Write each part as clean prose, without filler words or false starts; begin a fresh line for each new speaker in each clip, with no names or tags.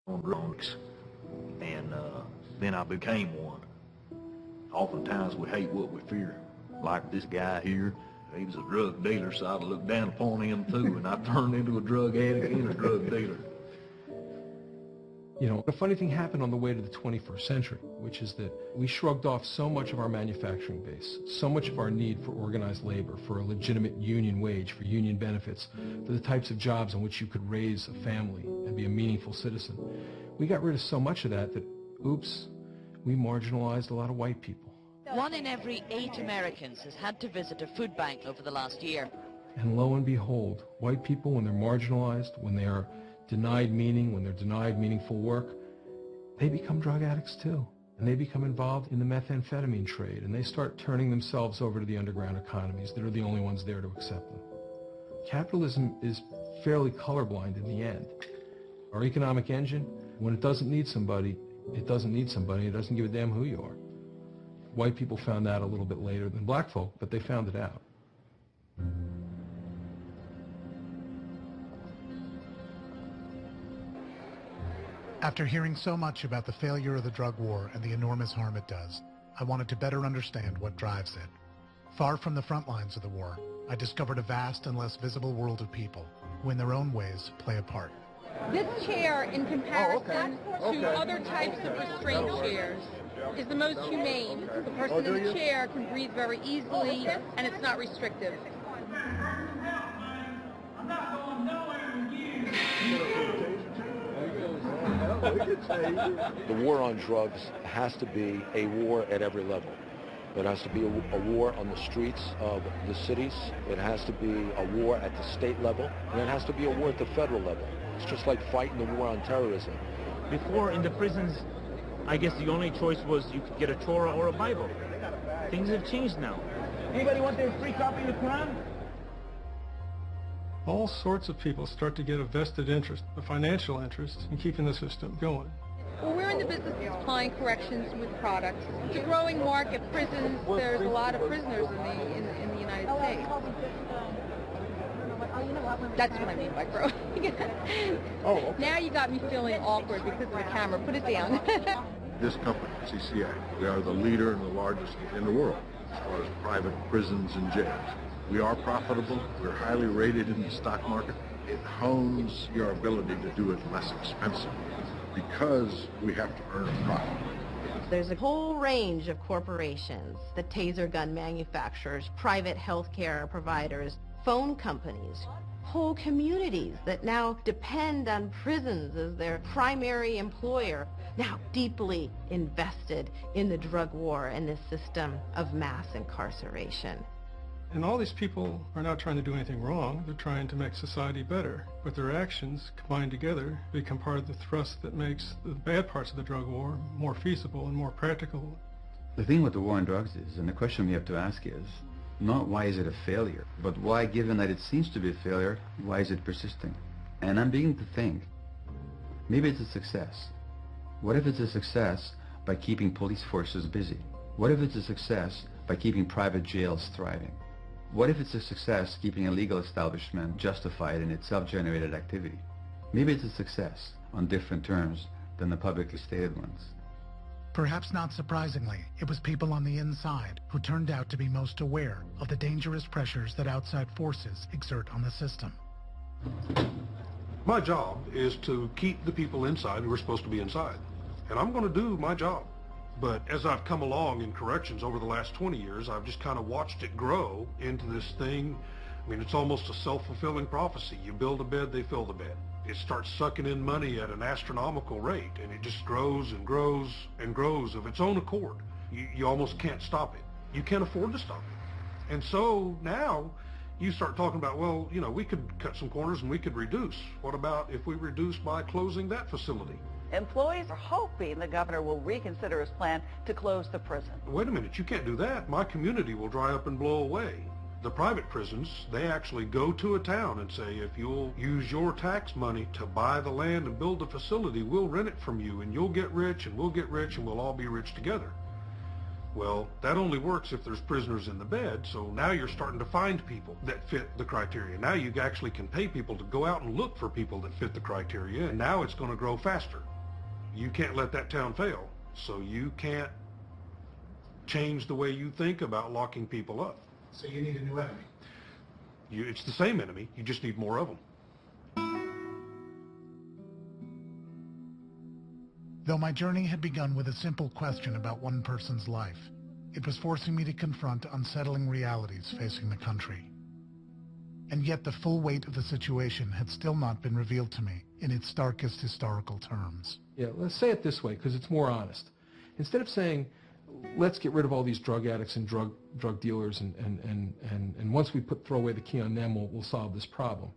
on drugs, and then I became one. Oftentimes we hate what we fear. Like this guy here, he was a drug dealer, so I looked down upon him too, and I turned into a drug addict and a drug dealer.
You know, a funny thing happened on the way to the 21st century, which is that we shrugged off so much of our manufacturing base, so much of our need for organized labor, for a legitimate union wage, for union benefits, for the types of jobs on which you could raise a family and be a meaningful citizen. We got rid of so much of that, oops, we marginalized a lot of white people.
1 in every 8 Americans has had to visit a food bank over the last year.
And lo and behold, white people, when they're marginalized, when they are denied meaning, when they're denied meaningful work, they become drug addicts too. And they become involved in the methamphetamine trade, and they start turning themselves over to the underground economies that are the only ones there to accept them. Capitalism is fairly colorblind in the end. Our economic engine, when it doesn't need somebody, it doesn't need somebody. It doesn't give a damn who you are. White people found that a little bit later than black folk, but they found it out.
After hearing so much about the failure of the drug war and the enormous harm it does, I wanted to better understand what drives it. Far from the front lines of the war, I discovered a vast and less visible world of people who in their own ways play a part.
This chair, in comparison to other types of restraint chairs, is the most humane. The person in the chair can breathe very easily, and it's not restrictive.
The war on drugs has to be a war at every level. It has to be a war on the streets of the cities. It has to be a war at the state level, and it has to be a war at the federal level. It's just like fighting the war on terrorism.
Before, in the prisons, I guess the only choice was you could get a Torah or a Bible. Things have changed now. Anybody want their free copy of the Quran?
All sorts of people start to get a vested interest, a financial interest, in keeping the system going.
Well, we're in the business of supplying corrections with products. It's a growing market. Prisons, there's a lot of prisoners in the United States. That's what I mean by growing. Now you got me feeling awkward because of the camera. Put it down.
This company, CCA, we are the leader and the largest in the world as far as private prisons and jails. We are profitable. We're highly rated in the stock market. It hones your ability to do it less expensive because we have to earn a profit.
There's a whole range of corporations, the taser gun manufacturers, private healthcare providers, phone companies, whole communities that now depend on prisons as their primary employer, now deeply invested in the drug war and this system of mass incarceration.
And all these people are not trying to do anything wrong. They're trying to make society better. But their actions combined together become part of the thrust that makes the bad parts of the drug war more feasible and more practical.
The thing with the war on drugs is, and the question we have to ask is, not why is it a failure, but why, given that it seems to be a failure, why is it persisting? And I'm beginning to think, maybe it's a success. What if it's a success by keeping police forces busy? What if it's a success by keeping private jails thriving? What if it's a success keeping a legal establishment justified in its self-generated activity? Maybe it's a success on different terms than the publicly stated ones.
Perhaps not surprisingly, it was people on the inside who turned out to be most aware of the dangerous pressures that outside forces exert on the system.
My job is to keep the people inside who are supposed to be inside. And I'm going to do my job. But as I've come along in corrections over the last 20 years, I've just kind of watched it grow into this thing. I mean, it's almost a self-fulfilling prophecy. You build a bed, they fill the bed. It starts sucking in money at an astronomical rate, and it just grows and grows and grows of its own accord. You almost can't stop it. You can't afford to stop it. And so now you start talking about, well, you know, we could cut some corners and we could reduce. What about if we reduce by closing that facility?
Employees are hoping the governor will reconsider his plan to close the prison.
Wait a minute, you can't do that. My community will dry up and blow away. The private prisons, they actually go to a town and say, if you'll use your tax money to buy the land and build the facility, we'll rent it from you, and you'll get rich, and we'll get rich, and we'll all be rich together. Well, that only works if there's prisoners in the bed, so now you're starting to find people that fit the criteria. Now you actually can pay people to go out and look for people that fit the criteria, and now it's going to grow faster. You can't let that town fail, so you can't change the way you think about locking people up.
So you need a new enemy.
It's the same enemy, you just need more of them.
Though my journey had begun with a simple question about one person's life, it was forcing me to confront unsettling realities facing the country. And yet the full weight of the situation had still not been revealed to me in its starkest historical terms.
Yeah, let's say it this way, because it's more honest. Instead of saying, let's get rid of all these drug addicts and drug dealers, and once we throw away the key on them, we'll solve this problem.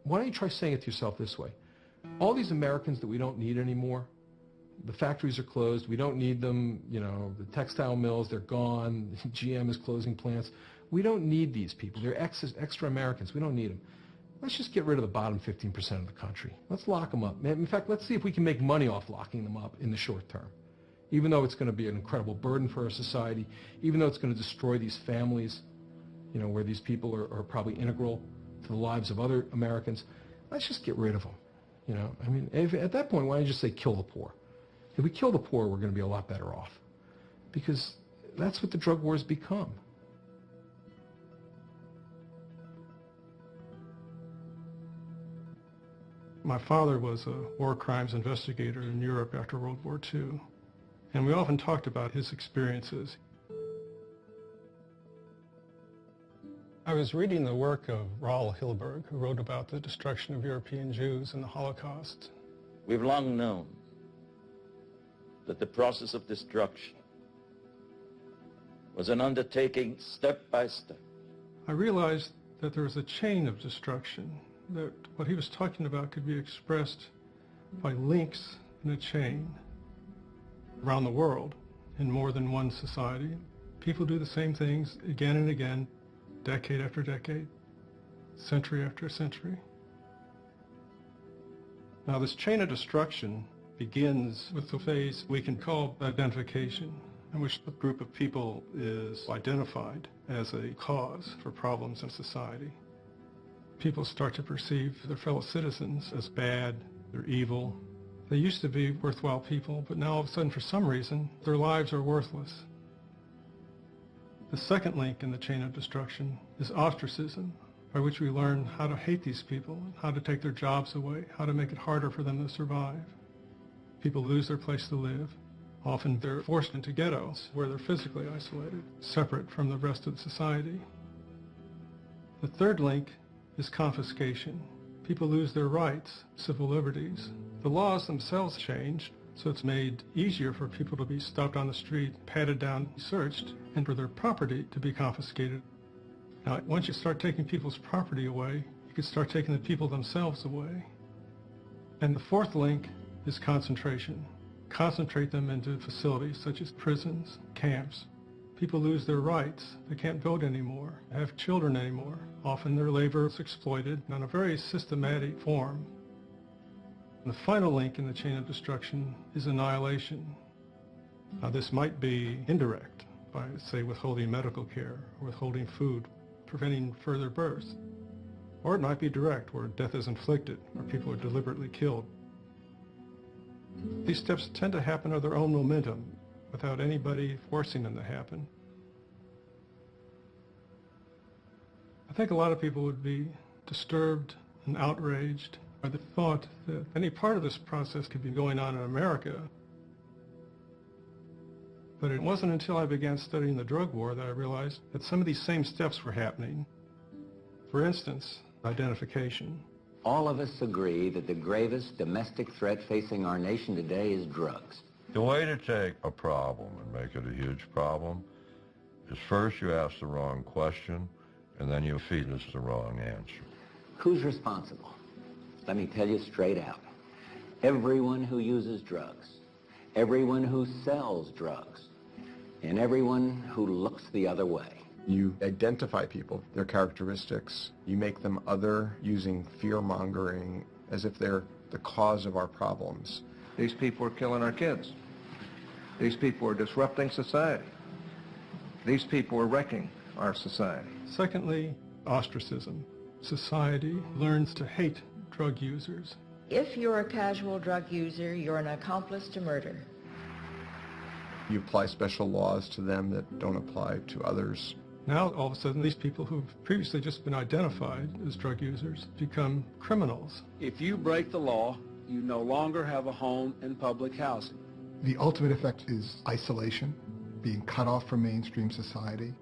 Why don't you try saying it to yourself this way? All these Americans that we don't need anymore, the factories are closed, we don't need them, you know, the textile mills, they're gone, GM is closing plants. We don't need these people. They're extra Americans. We don't need them. Let's just get rid of the bottom 15% of the country. Let's lock them up. In fact, let's see if we can make money off locking them up in the short term. Even though it's going to be an incredible burden for our society, even though it's going to destroy these families, you know, where these people are probably integral to the lives of other Americans, let's just get rid of them. You know, I mean, at that point, why don't you just say kill the poor? If we kill the poor, we're going to be a lot better off. Because that's what the drug war has become.
My father was a war crimes investigator in Europe after World War II, and we often talked about his experiences. I was reading the work of Raoul Hilberg, who wrote about the destruction of European Jews in the Holocaust.
We've long known that the process of destruction was an undertaking step by step.
I realized that there was a chain of destruction, that what he was talking about could be expressed by links in a chain around the world in more than one society. People do the same things again and again, decade after decade, century after century. Now this chain of destruction begins with the phase we can call identification, in which a group of people is identified as a cause for problems in society. People start to perceive their fellow citizens as bad, they're evil. They used to be worthwhile people, but now all of a sudden, for some reason, their lives are worthless. The second link in the chain of destruction is ostracism, by which we learn how to hate these people, how to take their jobs away, how to make it harder for them to survive. People lose their place to live. Often they're forced into ghettos where they're physically isolated, separate from the rest of society. The third link is confiscation. People lose their rights, civil liberties. The laws themselves change, so it's made easier for people to be stopped on the street, patted down, searched, and for their property to be confiscated. Now, once you start taking people's property away, you can start taking the people themselves away. And the fourth link is concentration. Concentrate them into facilities such as prisons, camps. People lose their rights. They can't vote anymore, have children anymore. Often their labor is exploited in a very systematic form. And the final link in the chain of destruction is annihilation. Now this might be indirect, by, say, withholding medical care, or withholding food, preventing further birth. Or it might be direct, where death is inflicted, or people are deliberately killed. These steps tend to happen of their own momentum, without anybody forcing them to happen. I think a lot of people would be disturbed and outraged by the thought that any part of this process could be going on in America. But it wasn't until I began studying the drug war that I realized that some of these same steps were happening. For instance, identification.
All of us agree that the gravest domestic threat facing our nation today is drugs.
The way to take a problem and make it a huge problem is first you ask the wrong question, and then you feed us the wrong answer.
Who's responsible? Let me tell you straight out. Everyone who uses drugs, everyone who sells drugs, and everyone who looks the other way.
You identify people, their characteristics. You make them other using fear-mongering as if they're the cause of our problems.
These people are killing our kids. These people are disrupting society. These people are wrecking our society.
Secondly, ostracism. Society learns to hate drug users.
If you're a casual drug user, you're an accomplice to murder.
You apply special laws to them that don't apply to others.
Now, all of a sudden, these people who've previously just been identified as drug users become criminals.
If you break the law, you no longer have a home in public housing.
The ultimate effect is isolation, being cut off from mainstream society.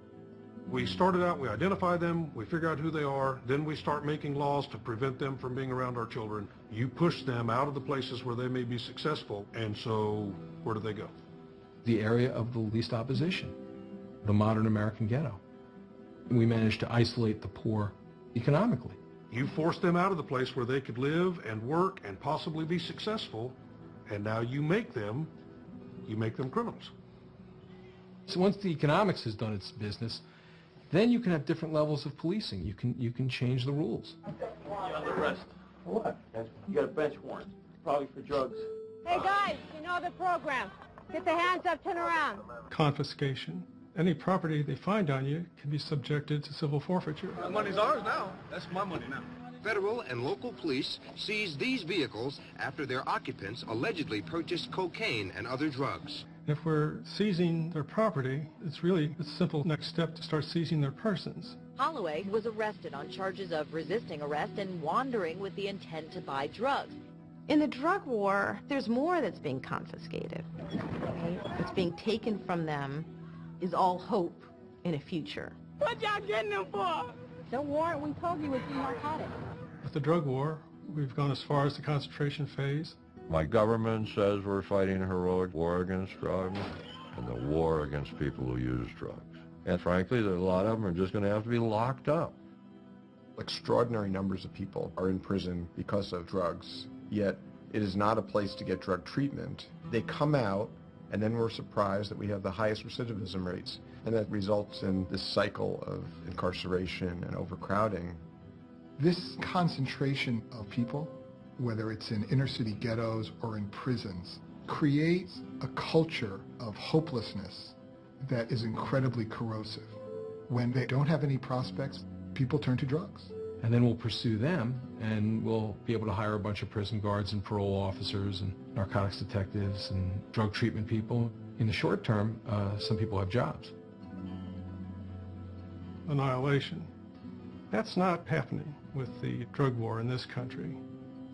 We started out, we identify them, we figure out who they are, then we start making laws to prevent them from being around our children. You push them out of the places where they may be successful, and so where do they go?
The area of the least opposition, the modern American ghetto. We managed to isolate the poor economically.
You forced them out of the place where they could live and work and possibly be successful, and now you make them criminals.
So once the economics has done its business, then you can have different levels of policing. You can change the rules.
You're under arrest. For what? You got a bench warrant, probably for drugs.
Hey guys, you know the program. Get the hands up, turn around.
Confiscation. Any property they find on you can be subjected to civil forfeiture.
The money's ours now. That's my money now.
Federal and local police seized these vehicles after their occupants allegedly purchased cocaine and other drugs.
If we're seizing their property, it's really a simple next step to start seizing their persons.
Holloway was arrested on charges of resisting arrest and wandering with the intent to buy drugs.
In the drug war, there's more that's being confiscated. Okay? What's being taken from them is all hope in a future.
What y'all getting them for? The warrant we told you was narcotics.
With the drug war, we've gone as far as the concentration phase.
My government says we're fighting a heroic war against drugs and the war against people who use drugs. And frankly, a lot of them are just going to have to be locked up.
Extraordinary numbers of people are in prison because of drugs, yet it is not a place to get drug treatment. They come out, and then we're surprised that we have the highest recidivism rates, and that results in this cycle of incarceration and overcrowding.
This concentration of people, whether it's in inner city ghettos or in prisons, creates a culture of hopelessness that is incredibly corrosive. When they don't have any prospects, people turn to drugs.
And then we'll pursue them, and we'll be able to hire a bunch of prison guards and parole officers and narcotics detectives and drug treatment people. In the short term, some people have jobs.
Annihilation. That's not happening with the drug war in this country.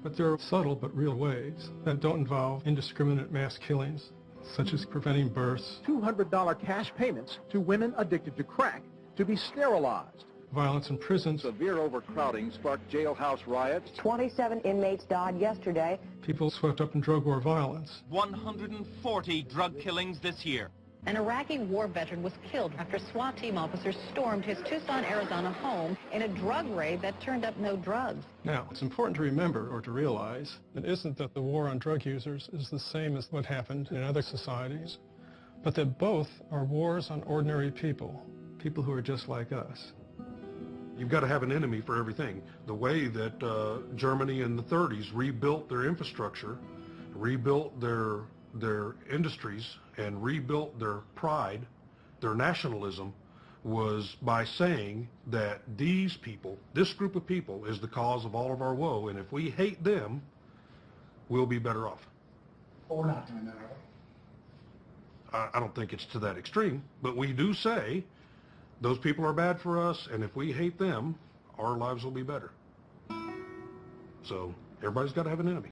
But there are subtle but real ways that don't involve indiscriminate mass killings, such as preventing births,
$200 cash payments to women addicted to crack to be sterilized.
Violence in prisons.
Severe overcrowding sparked jailhouse riots.
27 inmates died yesterday.
People swept up in drug war violence.
140 drug killings this year.
An Iraqi war veteran was killed after SWAT team officers stormed his Tucson, Arizona home in a drug raid that turned up no drugs.
Now, it's important to remember or to realize it isn't that the war on drug users is the same as what happened in other societies, but that both are wars on ordinary people, people who are just like us.
You've got to have an enemy for everything. The way that Germany in the 30s rebuilt their infrastructure, rebuilt their industries, and rebuilt their pride, their nationalism, was by saying that these people, this group of people, is the cause of all of our woe, and if we hate them, we'll be better off.
But we're not doing that, are we?
I don't think it's to that extreme, but we do say those people are bad for us, and if we hate them, our lives will be better. So everybody's got to have an enemy.